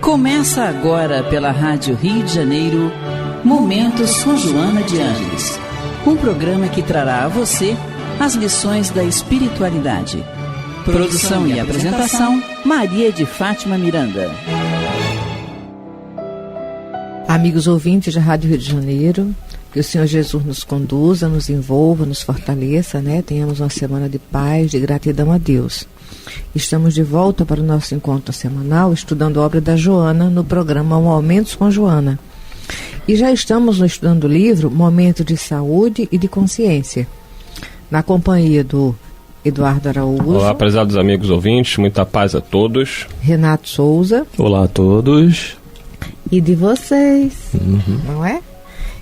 Começa agora pela Rádio Rio de Janeiro, Momentos com Joana de Ângeles. Um programa que trará a você as lições da espiritualidade. Produção e apresentação, Maria de Fátima Miranda. Amigos ouvintes da Rádio Rio de Janeiro, que o Senhor Jesus nos conduza, nos envolva, nos fortaleça, né? Tenhamos uma semana de paz, de gratidão a Deus. Estamos de volta para o nosso encontro semanal, estudando a obra da Joana no programa Momentos com Joana. E já estamos estudando o livro Momento de Saúde e de Consciência, na companhia do Eduardo Araújo. Olá, prezados amigos ouvintes, muita paz a todos. Renato Souza. Olá a todos. E de vocês, não é?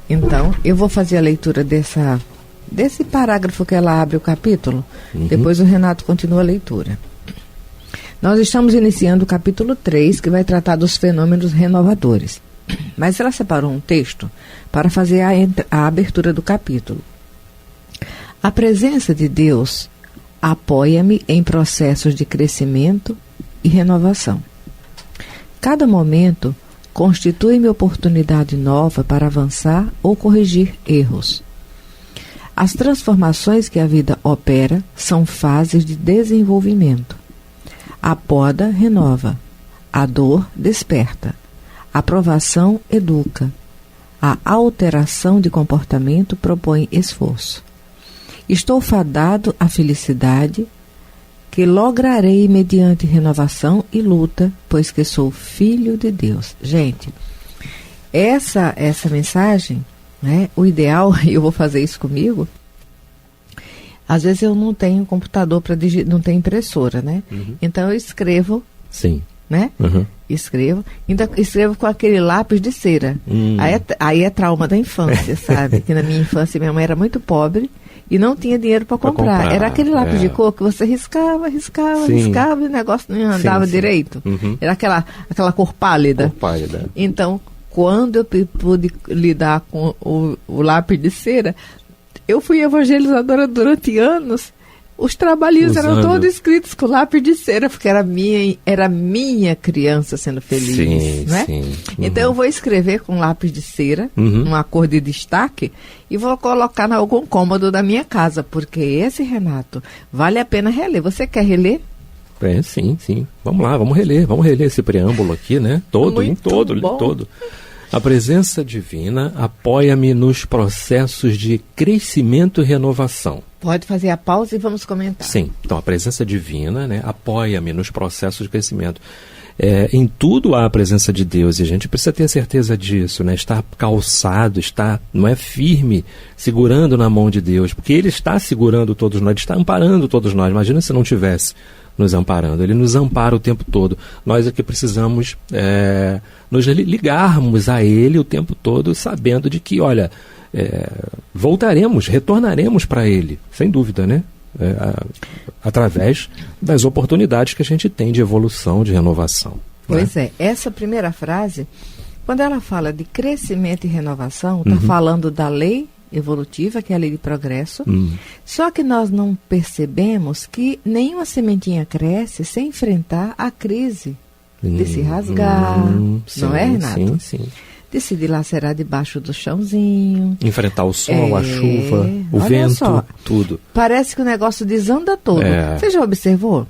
Então, eu vou fazer a leitura desse parágrafo que ela abre o capítulo. Depois o Renato continua a leitura. Nós estamos iniciando o capítulo 3, que vai tratar dos fenômenos renovadores. Mas ela separou um texto para fazer a abertura do capítulo. A presença de Deus apoia-me em processos de crescimento e renovação. Cada momento constitui-me oportunidade nova para avançar ou corrigir erros. As transformações que a vida opera são fases de desenvolvimento. A poda renova, a dor desperta, a provação educa, a alteração de comportamento propõe esforço. Estou fadado à felicidade, que lograrei mediante renovação e luta, pois que sou filho de Deus. Gente, essa mensagem, né, o ideal, e eu vou fazer isso comigo, às vezes eu não tenho computador para digitar, não tenho impressora, né? Então eu escrevo, sim, né? Escrevo, ainda escrevo com aquele lápis de cera. Aí é trauma da infância, sabe? Que na minha infância minha mãe era muito pobre e não tinha dinheiro para comprar. Era aquele lápis de cor que você riscava e o negócio não andava direito. Era aquela cor pálida. Então, quando eu pude lidar com o lápis de cera, eu fui evangelizadora durante anos. Os trabalhinhos eram todos escritos com lápis de cera, porque era minha criança sendo feliz, né? Então eu vou escrever com lápis de cera, uma cor de destaque, e vou colocar em algum cômodo da minha casa, porque esse, Renato, vale a pena reler. Você quer reler? Sim. Vamos lá, vamos reler esse preâmbulo aqui, né? Todo. A presença divina apoia-me nos processos de crescimento e renovação. Pode fazer a pausa e vamos comentar. Sim, então a presença divina, né, apoia-me nos processos de crescimento. Em tudo há a presença de Deus e a gente precisa ter certeza disso, né? Estar calçado, não é firme, segurando na mão de Deus, porque Ele está segurando todos nós, Ele está amparando todos nós. Imagina se não tivesse nos amparando. Ele nos ampara o tempo todo. Nós é que precisamos nos ligarmos a Ele o tempo todo, sabendo de que, olha, retornaremos para Ele, sem dúvida, né? Através das oportunidades que a gente tem de evolução, de renovação. Pois é, essa primeira frase, quando ela fala de crescimento e renovação, está falando da lei evolutiva, que é a lei de progresso, só que nós não percebemos que nenhuma sementinha cresce sem enfrentar a crise de se rasgar, não é, Renato? Sim. De se dilacerar debaixo do chãozinho. Enfrentar o sol, a chuva, o vento, só, tudo. Parece que o negócio desanda todo. Você já observou?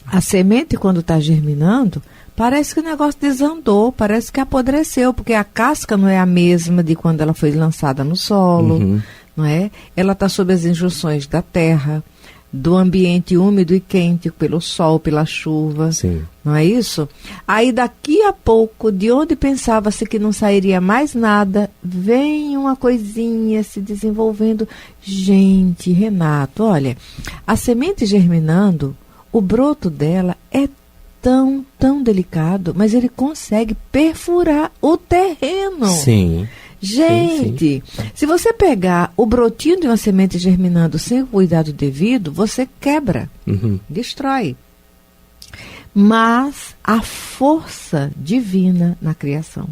A semente, quando está germinando, parece que o negócio desandou, parece que apodreceu, porque a casca não é a mesma de quando ela foi lançada no solo, não é? Ela está sob as injunções da terra, do ambiente úmido e quente, pelo sol, pela chuva, não é isso? Aí daqui a pouco, de onde pensava-se que não sairia mais nada, vem uma coisinha se desenvolvendo. Gente, Renato, olha, a semente germinando, o broto dela é tão delicado, mas ele consegue perfurar o terreno. Gente, se você pegar o brotinho de uma semente germinando sem o cuidado devido, você quebra, destrói. Mas a força divina na criação,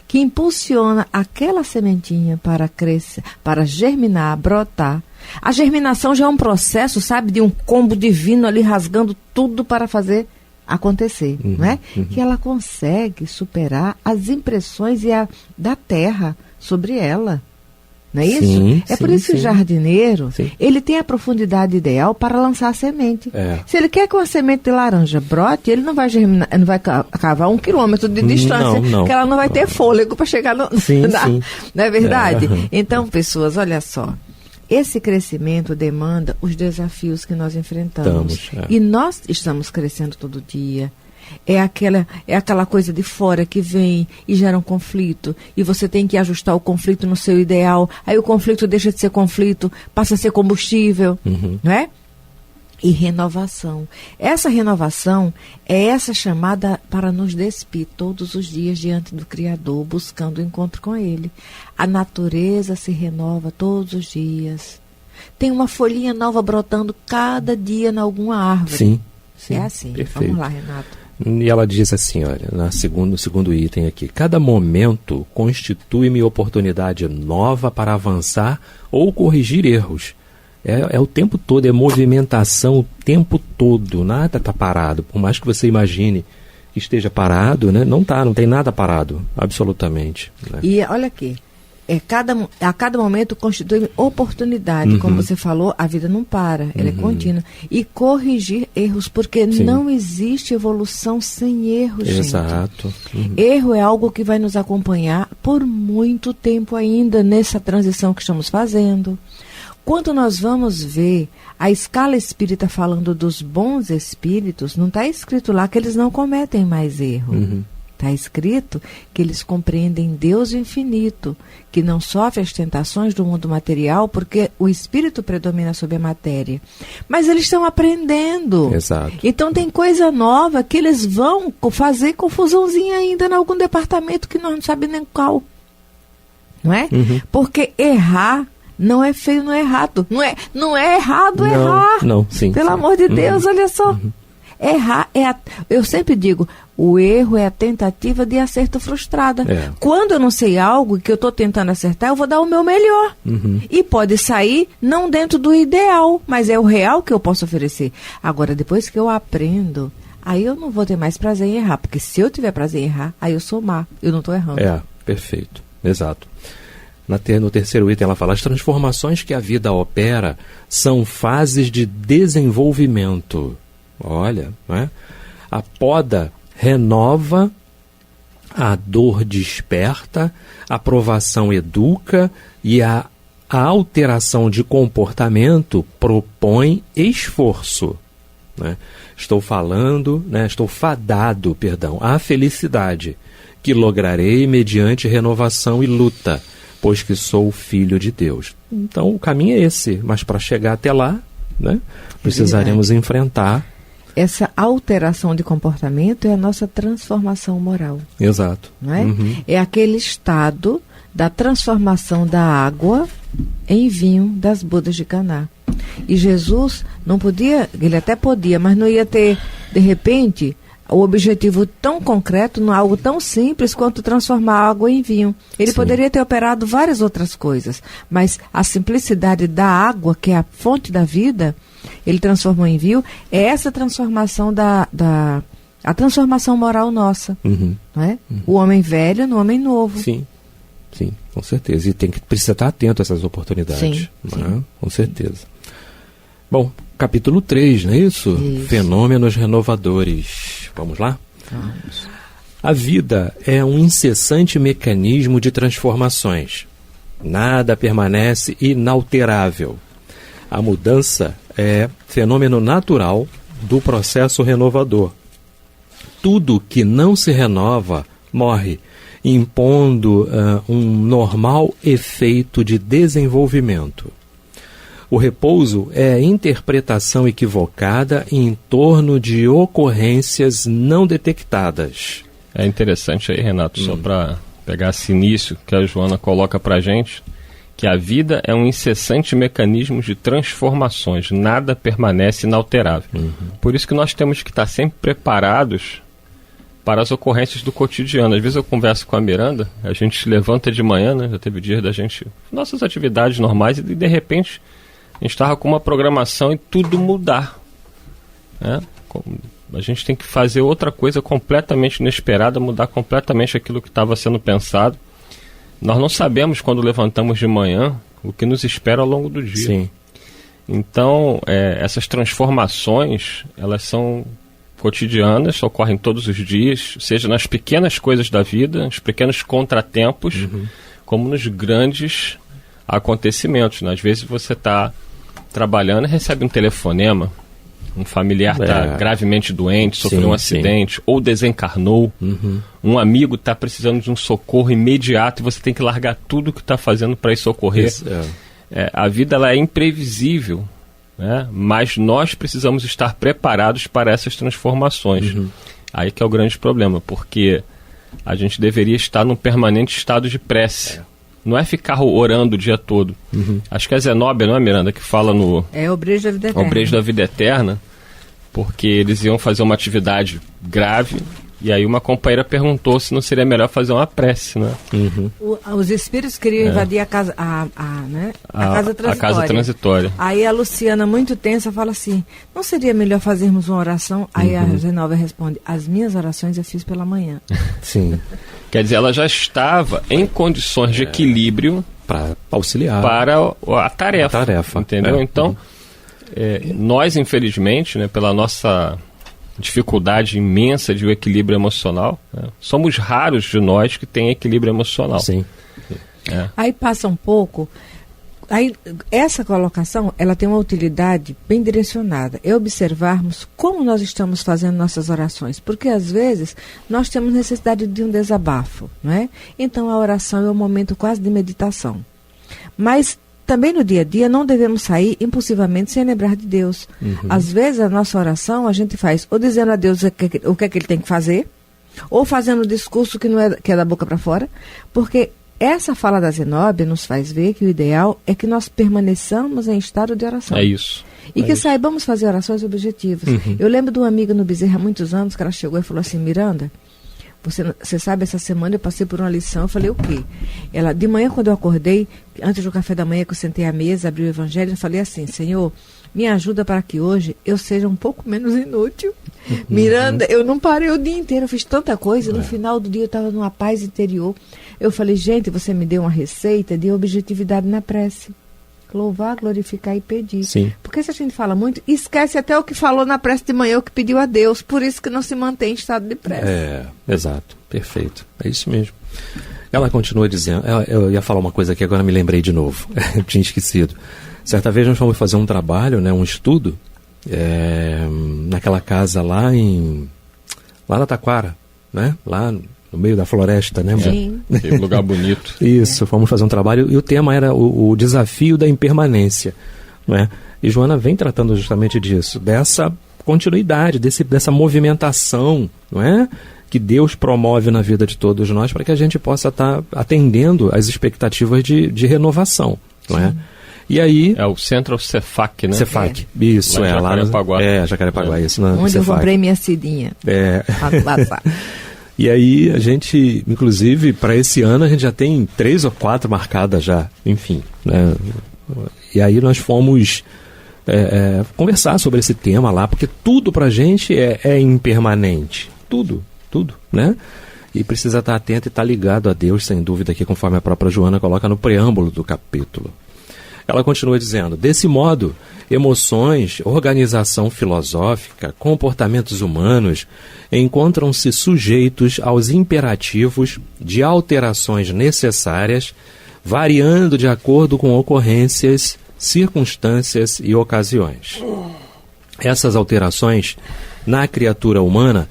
que impulsiona aquela sementinha para crescer, para germinar, brotar. A germinação já é um processo, sabe, de um combo divino ali rasgando tudo para fazer acontecer, não é? Que ela consegue superar as impressões da terra sobre ela. Não é isso? Sim, por isso que o jardineiro, sim, ele tem a profundidade ideal para lançar a semente. Se ele quer que uma semente de laranja brote, ele não vai germinar, não vai cavar 1 quilômetro de distância, porque ela não vai ter fôlego para chegar no... Não é verdade? Então, pessoas, olha só. Esse crescimento demanda os desafios que nós enfrentamos. E nós estamos crescendo todo dia. É aquela coisa de fora que vem e gera um conflito. E você tem que ajustar o conflito no seu ideal. Aí o conflito deixa de ser conflito, passa a ser combustível. Não é? E renovação. Essa renovação é essa chamada para nos despir todos os dias diante do Criador, buscando o encontro com Ele. A natureza se renova todos os dias. Tem uma folhinha nova brotando cada dia em alguma árvore. Sim. É assim. Perfeito. Vamos lá, Renato. E ela diz assim, olha, no segundo item aqui: cada momento constitui-me oportunidade nova para avançar ou corrigir erros. É o tempo todo, é movimentação o tempo todo, nada está parado. Por mais que você imagine que esteja parado, né? Não tem nada parado, absolutamente. Né? E olha aqui, a cada momento constitui oportunidade, como você falou, a vida não para, ela é contínua. E corrigir erros, porque não existe evolução sem erros, Exato. gente. Erro é algo que vai nos acompanhar por muito tempo ainda nessa transição que estamos fazendo. Quando nós vamos ver a escala espírita falando dos bons espíritos, não está escrito lá que eles não cometem mais erro. Está escrito que eles compreendem Deus infinito, que não sofre as tentações do mundo material, porque o espírito predomina sobre a matéria. Mas eles estão aprendendo. Exato. Então tem coisa nova que eles vão fazer confusãozinha ainda em algum departamento que nós não sabemos nem qual. Não é? Porque errar não é feio, não é errado. Não é errado errar. Não, sim. Pelo amor de Deus, olha só. Errar eu sempre digo, o erro é a tentativa de acerto frustrada. Quando eu não sei algo que eu estou tentando acertar, eu vou dar o meu melhor. E pode sair não dentro do ideal, mas é o real que eu posso oferecer. Agora, depois que eu aprendo, aí eu não vou ter mais prazer em errar, porque se eu tiver prazer em errar, aí eu sou má, eu não estou errando. Perfeito, exato. No terceiro item ela fala: as transformações que a vida opera são fases de desenvolvimento. Olha, não é? A poda renova, a dor desperta, a provação educa e a alteração de comportamento propõe esforço. Né? Estou fadado à felicidade, que lograrei mediante renovação e luta, pois que sou filho de Deus. Então o caminho é esse, mas para chegar até lá, né, precisaremos enfrentar. Essa alteração de comportamento é a nossa transformação moral. Exato. Não é? É aquele estado da transformação da água em vinho das bodas de Caná. E Jesus não podia, ele até podia, mas não ia ter, de repente, o objetivo tão concreto, algo tão simples quanto transformar a água em vinho. Ele poderia ter operado várias outras coisas, mas a simplicidade da água, que é a fonte da vida, ele transformou em vinho. É essa transformação a transformação moral nossa. Não é? O homem velho no homem novo. Sim, com certeza. E precisa estar atento a essas oportunidades. Sim. Com certeza. Bom, capítulo 3, não é isso? Fenômenos renovadores. Vamos lá? Vamos. A vida é um incessante mecanismo de transformações. Nada permanece inalterável. A mudança é fenômeno natural do processo renovador. Tudo que não se renova morre, impondo um normal efeito de desenvolvimento. O repouso é a interpretação equivocada em torno de ocorrências não detectadas. É interessante aí, Renato, só para pegar esse início que a Joana coloca para a gente, que a vida é um incessante mecanismo de transformações, nada permanece inalterável. Por isso que nós temos que estar sempre preparados para as ocorrências do cotidiano. Às vezes eu converso com a Miranda, a gente se levanta de manhã, né? Já teve dias da gente, nossas atividades normais, e de repente a gente estava com uma programação e tudo mudar. Né? A gente tem que fazer outra coisa completamente inesperada, mudar completamente aquilo que estava sendo pensado. Nós não sabemos, quando levantamos de manhã, o que nos espera ao longo do dia. Sim. Então, essas transformações, elas são cotidianas, ocorrem todos os dias, seja nas pequenas coisas da vida, nos pequenos contratempos, como nos grandes acontecimentos. Às vezes você está trabalhando e recebe um telefonema, um familiar está gravemente doente, sofreu um acidente, ou desencarnou, um amigo está precisando de um socorro imediato e você tem que largar tudo que está fazendo para ir socorrer. A vida ela é imprevisível, né? Mas nós precisamos estar preparados para essas transformações. Aí que é o grande problema, porque a gente deveria estar num permanente estado de prece. Não é ficar orando o dia todo. Acho que é Zenóbia, não é, Miranda, que fala no... É o brejo da vida eterna. O brejo da vida eterna, porque eles iam fazer uma atividade grave, e aí uma companheira perguntou se não seria melhor fazer uma prece, né? Os espíritos queriam invadir a casa, né? A casa transitória. Aí a Luciana, muito tensa, fala assim, não seria melhor fazermos uma oração? Aí a Zenóbia responde, as minhas orações eu fiz pela manhã. Sim. Quer dizer, ela já estava em condições de equilíbrio para auxiliar para a tarefa. Entendeu? Então, nós, infelizmente, né, pela nossa dificuldade imensa de equilíbrio emocional, né, somos raros de nós que têm equilíbrio emocional. Sim. Aí passa um pouco... Aí, essa colocação, ela tem uma utilidade bem direcionada. É observarmos como nós estamos fazendo nossas orações. Porque, às vezes, nós temos necessidade de um desabafo, não é? Então, a oração é um momento quase de meditação. Mas, também no dia a dia, não devemos sair impulsivamente sem lembrar de Deus. Às vezes, a nossa oração, a gente faz ou dizendo a Deus o que é que Ele tem que fazer, ou fazendo um discurso que é da boca para fora, porque... Essa fala da Zenóbia nos faz ver que o ideal é que nós permaneçamos em estado de oração. É isso. E que saibamos fazer orações objetivas. Eu lembro de uma amiga no Bezerra há muitos anos que ela chegou e falou assim, Miranda, você sabe, essa semana eu passei por uma lição. Eu falei, o quê? Ela, de manhã, quando eu acordei, antes do café da manhã, que eu sentei à mesa, abri o evangelho, eu falei assim, Senhor, me ajuda para que hoje eu seja um pouco menos inútil. Miranda, eu não parei o dia inteiro, eu fiz tanta coisa, no final do dia eu estava numa paz interior. Eu falei, gente, você me deu uma receita de objetividade na prece. Louvar, glorificar e pedir. Sim. Porque se a gente fala muito, esquece até o que falou na prece de manhã, o que pediu a Deus. Por isso que não se mantém em estado de prece. Exato, perfeito. É isso mesmo. Ela continua dizendo, eu ia falar uma coisa aqui, agora me lembrei de novo. Eu tinha esquecido. Certa vez nós fomos fazer um trabalho, né, um estudo, naquela casa lá na Taquara, né? Lá no meio da floresta, né? Sim. Um lugar bonito. Isso, fomos fazer um trabalho e o tema era o desafio da impermanência, né? E Joana vem tratando justamente disso, dessa continuidade, dessa movimentação, não é? Que Deus promove na vida de todos nós para que a gente possa estar atendendo às expectativas de renovação, não é? E aí... É o Centro Cefac, né? Cefac, isso, lá Jacarepaguá. Jacarepaguá, isso. Onde eu comprei minha cidinha. E aí a gente, inclusive, para esse ano a gente já tem 3 ou 4 marcadas já, enfim, né? E aí nós fomos conversar sobre esse tema lá, porque tudo pra gente é impermanente, tudo, né? E precisa estar atento e estar ligado a Deus, sem dúvida, aqui conforme a própria Joana coloca no preâmbulo do capítulo. Ela continua dizendo, desse modo, emoções, organização filosófica, comportamentos humanos encontram-se sujeitos aos imperativos de alterações necessárias, variando de acordo com ocorrências, circunstâncias e ocasiões. Essas alterações na criatura humana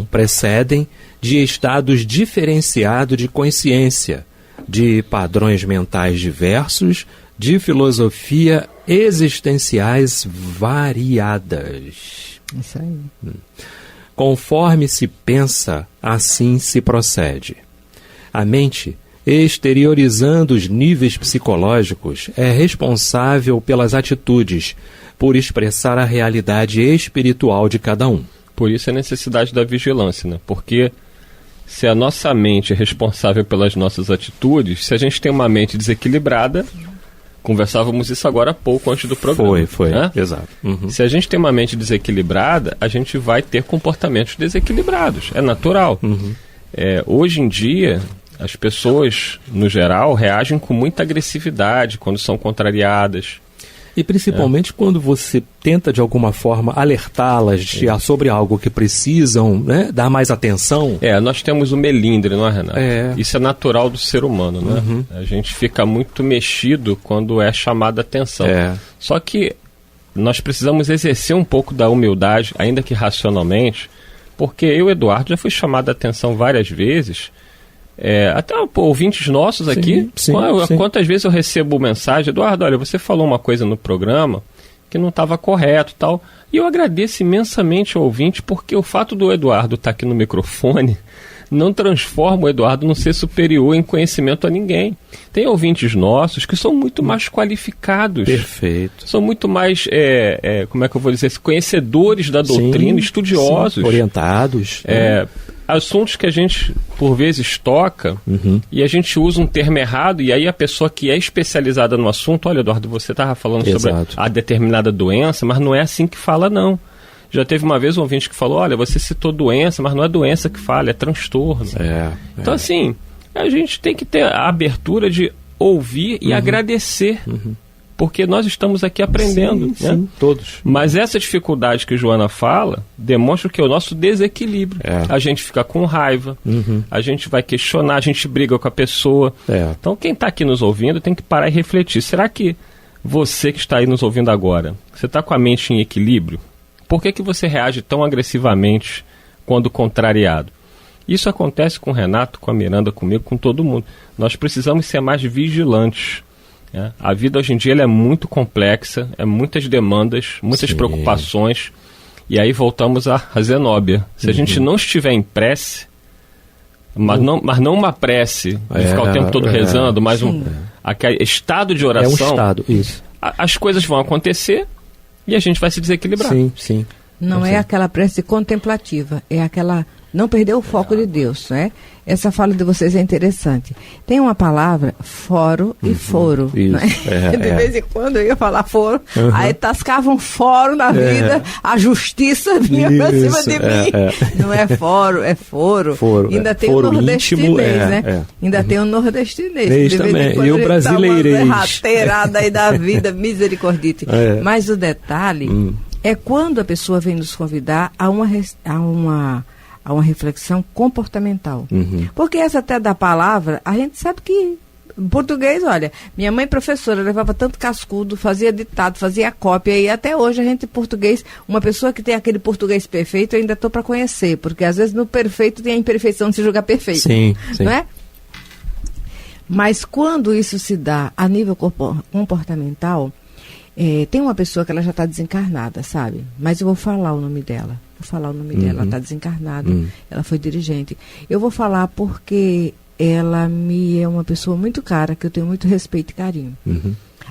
precedem de estados diferenciados de consciência, de padrões mentais diversos, de filosofia existenciais variadas. Isso aí. Conforme se pensa, assim se procede. A mente, exteriorizando os níveis psicológicos, é responsável pelas atitudes, por expressar a realidade espiritual de cada um. Por isso a necessidade da vigilância, né? Porque se a nossa mente é responsável pelas nossas atitudes, se a gente tem uma mente desequilibrada, Conversávamos isso agora há pouco, antes do programa. Foi, né? Exato. Uhum. Se a gente tem uma mente desequilibrada, a gente vai ter comportamentos desequilibrados. É natural. Uhum. Hoje em dia, as pessoas, no geral, reagem com muita agressividade quando são contrariadas. E principalmente quando você tenta, de alguma forma, alertá-las sobre algo que precisam, né, dar mais atenção. Nós temos o melindre, não é, Renato? Isso é natural do ser humano, né? Uhum. A gente fica muito mexido quando é chamada a atenção. Só que nós precisamos exercer um pouco da humildade, ainda que racionalmente, porque eu, Eduardo, já fui chamado a atenção várias vezes. Até ouvintes nossos aqui, quantas vezes eu recebo mensagem: Eduardo, olha, você falou uma coisa no programa que não estava correto, tal, e eu agradeço imensamente ao ouvinte, porque o fato do Eduardo estar aqui no microfone não transforma o Eduardo num ser superior em conhecimento a ninguém. Tem ouvintes nossos que são muito mais qualificados. Perfeito. São muito mais, como é que eu vou dizer, conhecedores da doutrina, estudiosos. Orientados. Assuntos que a gente, por vezes, toca, e a gente usa um termo errado, e aí a pessoa que é especializada no assunto: olha, Eduardo, você estava falando sobre a determinada doença, mas não é assim que fala, não. Já teve uma vez um ouvinte que falou: olha, você citou doença, mas não é doença que fala, é transtorno. Então, assim, a gente tem que ter a abertura de ouvir e agradecer. Porque nós estamos aqui aprendendo. Sim, todos. Mas essa dificuldade que Joana fala demonstra que é o nosso desequilíbrio. A gente fica com raiva, a gente vai questionar, a gente briga com a pessoa. Então, quem está aqui nos ouvindo tem que parar e refletir. Será que você que está aí nos ouvindo agora, você está com a mente em equilíbrio? Por que você reage tão agressivamente quando contrariado? Isso acontece com o Renato, com a Miranda, comigo, com todo mundo. Nós precisamos ser mais vigilantes. A vida hoje em dia ela é muito complexa, muitas demandas, muitas preocupações, e aí voltamos à Zenóbia. Se a gente não estiver em prece, mas não uma prece de ficar o tempo todo rezando, mas aquele estado de oração, um estado, isso. As coisas vão acontecer e a gente vai se desequilibrar. Sim. Não é aquela prece contemplativa, é aquela... Não perder o foco de Deus, né? Essa fala de vocês é interessante. Tem uma palavra, foro e foro. Isso, né? De vez em quando eu ia falar foro, aí tascavam foro na vida, a justiça vinha pra cima de mim. Não é foro, é foro. Ainda tem o nordestinês, íntimo, né? Ainda tem o nordestinês. Também. E o brasileirês. Uma rateirada aí da vida, misericordite. Mas o detalhe é quando a pessoa vem nos convidar a uma reflexão comportamental. Porque essa até da palavra, a gente sabe que em português, olha, minha mãe professora levava tanto cascudo, fazia ditado, fazia cópia, e até hoje a gente, português, uma pessoa que tem aquele português perfeito, eu ainda estou para conhecer, porque às vezes no perfeito tem a imperfeição de se julgar perfeito. Sim. Não é? Mas quando isso se dá a nível comportamental, tem uma pessoa que ela já está desencarnada, sabe? Mas eu vou falar o nome dela. Ela está desencarnada, ela foi dirigente. Eu vou falar porque ela me é uma pessoa muito cara, que eu tenho muito respeito e carinho.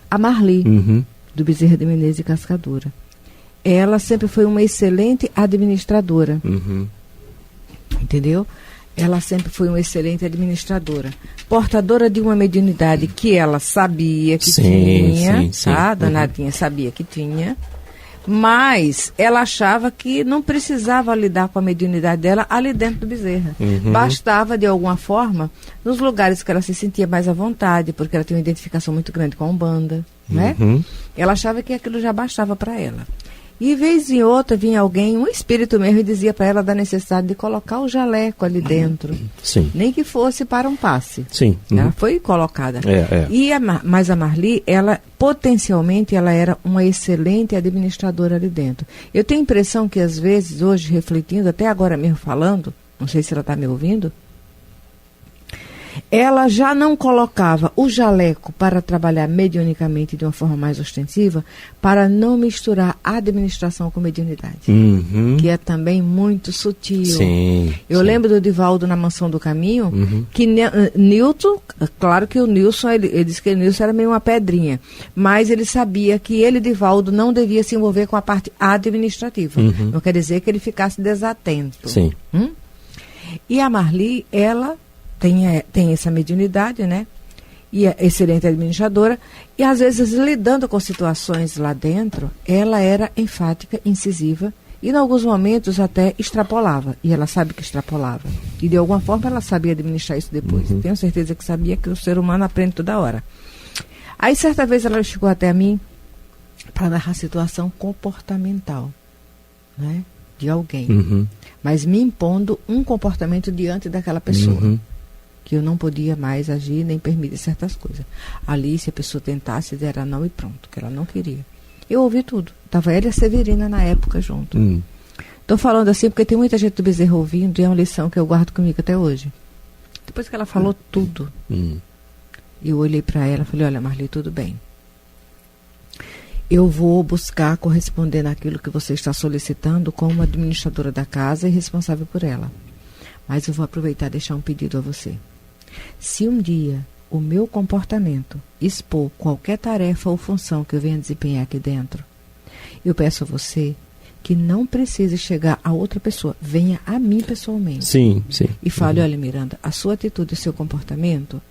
A Marli, do Bezerra de Menezes e Cascadura. Ela sempre foi uma excelente administradora. Entendeu? Ela sempre foi uma excelente administradora. Portadora de uma mediunidade que ela sabia que tinha, tá? Danadinha sabia que tinha. Mas ela achava que não precisava lidar com a mediunidade dela ali dentro do Bezerra. Bastava, de alguma forma, nos lugares que ela se sentia mais à vontade, porque ela tinha uma identificação muito grande com a Umbanda, né? Ela achava que aquilo já bastava para ela. E, vez em outra, vinha alguém, um espírito mesmo, e dizia para ela da necessidade de colocar o jaleco ali dentro. Nem que fosse para um passe. Ela foi colocada. Mas a Marli, ela, potencialmente, ela era uma excelente administradora ali dentro. Eu tenho a impressão que, às vezes, hoje, refletindo, até agora mesmo falando, não sei se ela está me ouvindo, ela já não colocava o jaleco para trabalhar mediunicamente de uma forma mais ostensiva, para não misturar a administração com mediunidade, que é também muito sutil. Eu lembro do Divaldo na Mansão do Caminho, que Nilton, claro que o Nilson, ele disse que o Nilson era meio uma pedrinha, mas ele sabia que ele, Divaldo, não devia se envolver com a parte administrativa. Não quer dizer que ele ficasse desatento. E a Marli, ela tem essa mediunidade, né? e é excelente administradora, e às vezes lidando com situações lá dentro, ela era enfática, incisiva, e em alguns momentos até extrapolava, e ela sabe que extrapolava. E de alguma forma ela sabia administrar isso depois. Tenho certeza que sabia, que o ser humano aprende toda hora. Aí certa vez ela chegou até mim para narrar a situação comportamental, né, de alguém, mas me impondo um comportamento diante daquela pessoa, que eu não podia mais agir nem permitir certas coisas. Ali, se a pessoa tentasse, era não e pronto, que ela não queria. Eu ouvi tudo. Estava ela e a Severina na época junto. Estou falando assim porque tem muita gente do Bezerra ouvindo, e é uma lição que eu guardo comigo até hoje. Depois que ela falou tudo, eu olhei para ela e falei, olha, Marli, tudo bem. Eu vou buscar corresponder naquilo que você está solicitando como administradora da casa e responsável por ela. Mas eu vou aproveitar e deixar um pedido a você. Se um dia o meu comportamento expor qualquer tarefa ou função que eu venha desempenhar aqui dentro, eu peço a você que não precise chegar a outra pessoa, venha a mim pessoalmente. Sim. E fale, olha, Miranda, a sua atitude e o seu comportamento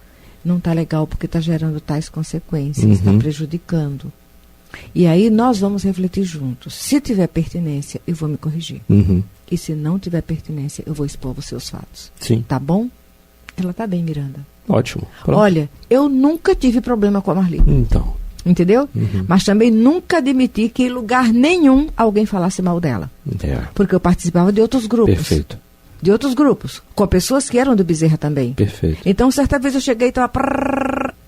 não está legal porque está gerando tais consequências, está prejudicando. E aí nós vamos refletir juntos. Se tiver pertinência, eu vou me corrigir. E se não tiver pertinência, eu vou expor os seus fatos. Sim. Tá bom? Ela tá bem, Miranda. Ótimo. Pronto. Olha, eu nunca tive problema com a Marli. Então. Entendeu? Mas também nunca admiti que em lugar nenhum alguém falasse mal dela. Porque eu participava de outros grupos. Perfeito. De outros grupos. Com pessoas que eram do Bezerra também. Perfeito. Então, certa vez eu cheguei e estava...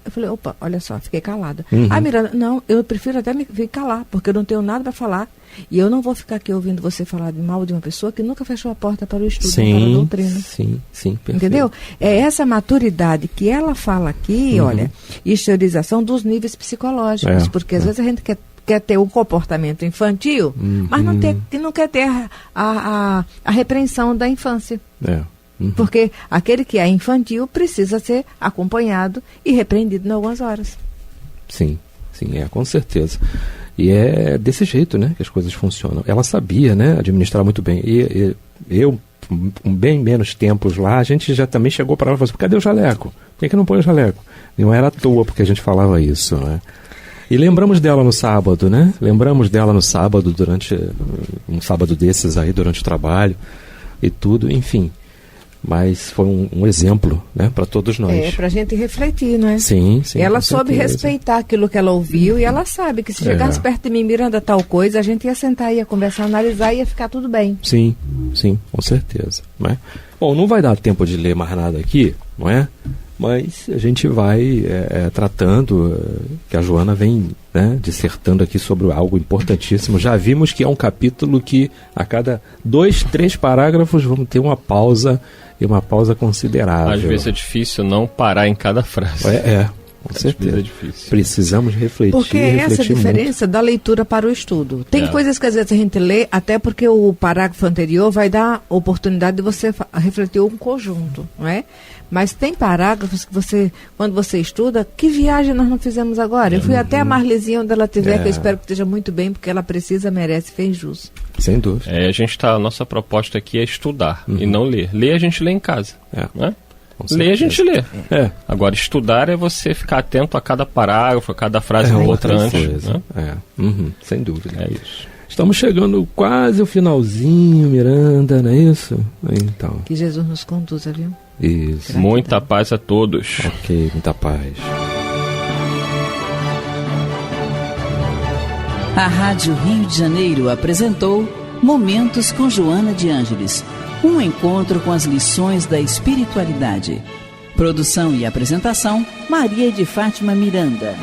Eu falei, opa, olha só, fiquei calada. Ah, Miranda, não, eu prefiro até me calar, porque eu não tenho nada para falar. E eu não vou ficar aqui ouvindo você falar de mal de uma pessoa que nunca fechou a porta para o estudo, para a doutrina. Sim, perfeito. Entendeu? É essa maturidade que ela fala aqui, olha, exteriorização dos níveis psicológicos, porque às vezes a gente quer ter um comportamento infantil, mas não quer ter a repreensão da infância. Porque aquele que é infantil precisa ser acompanhado e repreendido em algumas horas. Sim, com certeza. E é desse jeito, né, que as coisas funcionam. Ela sabia, né, administrar muito bem. E eu, com bem menos tempos lá, a gente já também chegou para ela e falou assim, cadê o jaleco? Por que não põe o jaleco? Não era à toa porque a gente falava isso, né? E lembramos dela no sábado, né? Lembramos dela no sábado, durante um sábado desses aí, durante o trabalho e tudo, enfim. Mas foi um exemplo, né, para todos nós. É, para a gente refletir, não é? Sim. Ela soube respeitar aquilo que ela ouviu e ela sabe que se chegasse perto de mim, Miranda, tal coisa, a gente ia sentar, ia conversar, analisar e ia ficar tudo bem. Sim, com certeza. Não é? Bom, não vai dar tempo de ler mais nada aqui, não é? Mas a gente vai tratando, que a Joana vem, né, dissertando aqui sobre algo importantíssimo. Já vimos que é um capítulo que a cada 2, 3 parágrafos vamos ter uma pausa, e uma pausa considerável. Às vezes é difícil não parar em cada frase. Com certeza. É difícil. Precisamos refletir. Porque essa é a diferença da leitura para o estudo. Tem coisas que às vezes a gente lê, até porque o parágrafo anterior vai dar oportunidade de você refletir um conjunto, não é? Mas tem parágrafos que você, quando você estuda, que viagem nós não fizemos agora? Eu fui até a Marlezinha onde ela estiver, que eu espero que esteja muito bem, porque ela precisa, merece, fez jus. Sem dúvida. A nossa proposta aqui é estudar e não ler. Ler a gente lê em casa. Né? Ler a gente lê. Agora, estudar é você ficar atento a cada parágrafo, a cada frase importante. Né? Sem dúvida. É isso. Estamos chegando quase ao finalzinho, Miranda, não é isso? Então. Que Jesus nos conduza, viu? Isso. Muita paz a todos. Ok, muita paz. A Rádio Rio de Janeiro apresentou Momentos com Joana de Ângeles, um encontro com as lições da espiritualidade. Produção e apresentação, Maria de Fátima Miranda.